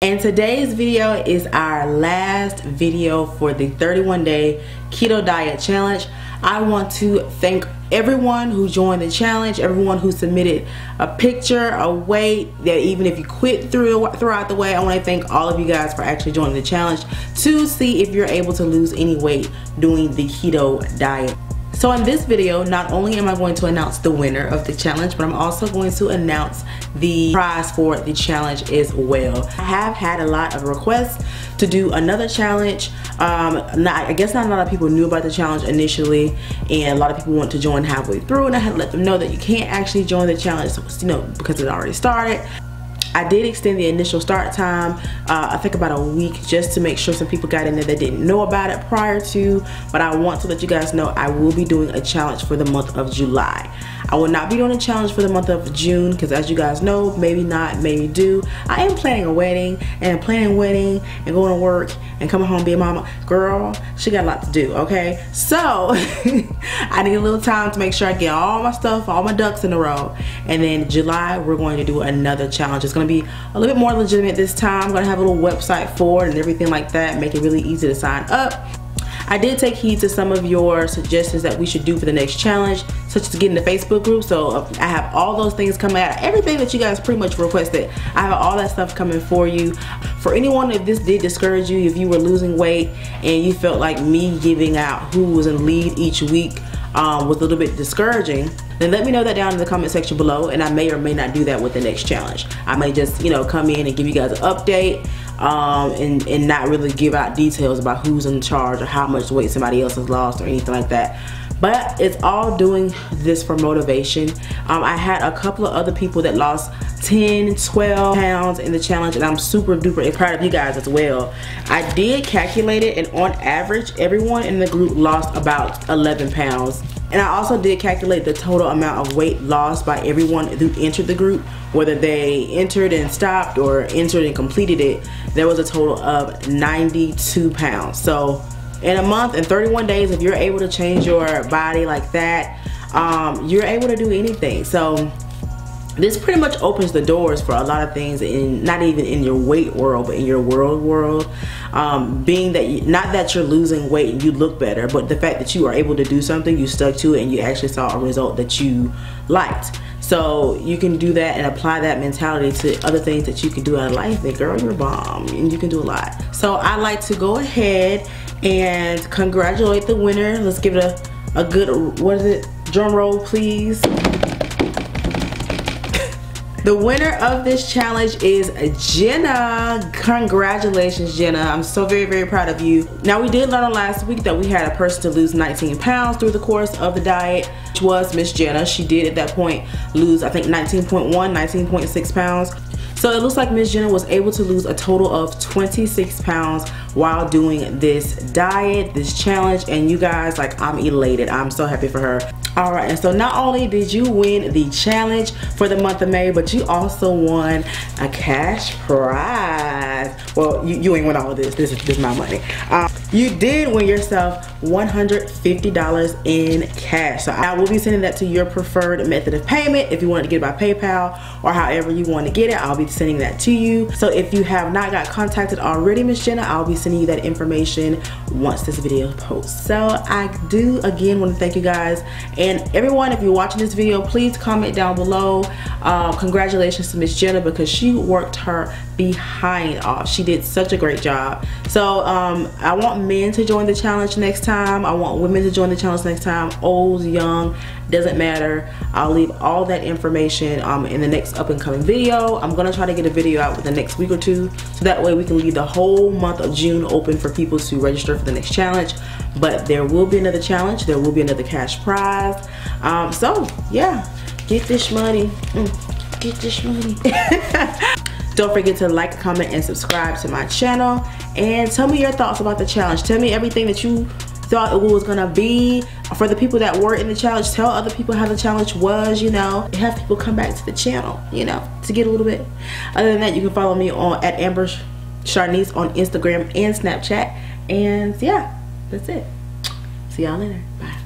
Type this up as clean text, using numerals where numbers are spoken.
And today's video is our last video for the 31-day keto diet challenge. I want to thank everyone who joined the challenge, everyone who submitted a picture, a weight, that even if you quit throughout the way. I want to thank all of you guys for actually joining the challenge to see if you're able to lose any weight doing the keto diet. So in this video, not only am I going to announce the winner of the challenge, but I'm also going to announce the prize for the challenge as well. I have had a lot of requests to do another challenge. I guess not a lot of people knew about the challenge initially, and a lot of people want to join halfway through, and I had to let them know that you can't actually join the challenge, because it already started. I did extend the initial start time, I think about a week, just to make sure some people got in there that didn't know about it prior to, but I want to let you guys know I will be doing a challenge for the month of July. I will not be doing a challenge for the month of June, because as you guys know, maybe not, maybe do. I am planning a wedding, and planning a wedding and going to work and coming home being mama, girl, she got a lot to do, okay? So I need a little time to make sure I get all my stuff, all my ducks in a row. And then July, we're going to do another challenge. It's going to be a little bit more legitimate this time. I'm going to have a little website for it and everything like that, make it really easy to sign up. I did take heed to some of your suggestions that we should do for the next challenge, such as getting the Facebook group. So I have all those things coming out. Everything that you guys pretty much requested, I have all that stuff coming for you. For anyone, if this did discourage you, if you were losing weight and you felt like me giving out who was in lead each week was a little bit discouraging, then let me know that down in the comment section below, and I may or may not do that with the next challenge. I may just, come in and give you guys an update and not really give out details about who's in charge or how much weight somebody else has lost or anything like that. But it's all doing this for motivation. I had a couple of other people that lost 10, 12 pounds in the challenge, and I'm super duper proud of you guys as well. I did calculate it, and on average, everyone in the group lost about 11 pounds. And I also did calculate the total amount of weight lost by everyone who entered the group, whether they entered and stopped or entered and completed it. There was a total of 92 pounds. So in a month and 31 days, if you're able to change your body like that, you're able to do anything. So this pretty much opens the doors for a lot of things, in not even in your weight world, but in your world. Being that not that you're losing weight and you look better, but the fact that you are able to do something, you stuck to it, and you actually saw a result that you liked. So you can do that and apply that mentality to other things that you can do out of life. And girl, you're a bomb, and you can do a lot. So I like to go ahead and congratulate the winner. Let's give it a good, what is it? Drum roll, please. The winner of this challenge is Jenna. Congratulations, Jenna. I'm so very, very proud of you. Now, we did learn on last week that we had a person to lose 19 pounds through the course of the diet, which was Miss Jenna. She did at that point lose, I think, 19.1, 19.6 pounds. So it looks like Miss Jenna was able to lose a total of 26 pounds while doing this diet, this challenge, and you guys, like, I'm elated. I'm so happy for her. All right, and so not only did you win the challenge for the month of May, but you also won a cash prize. Well, you ain't win all of this. This is my money. You did win yourself $150 in cash. So I will be sending that to your preferred method of payment. If you want to get it by PayPal or however you want to get it, I'll be sending that to you. So if you have not got contacted already, Miss Jenna, I'll be sending you that information once this video posts. So I do again want to thank you guys, and everyone, if you're watching this video, please comment down below. Congratulations to Miss Jenna, because she worked her behind off. She did such a great job. So I want men to join the challenge next time. I want women to join the challenge next time. Old, young, doesn't matter. I'll leave all that information in the next up and coming video. I'm gonna try to get a video out within the next week or two, so that way we can leave the whole month of June open for people to register for the next challenge. But there will be another challenge. There will be another cash prize. So yeah, get this money. Get this money. Don't forget to like, comment, and subscribe to my channel. And tell me your thoughts about the challenge. Tell me everything that you thought it was gonna be. For the people that were in the challenge, tell other people how the challenge was, have people come back to the channel, to get a little bit. Other than that, you can follow me at Ambersharniece on Instagram and Snapchat. And yeah, that's it. See y'all later. Bye.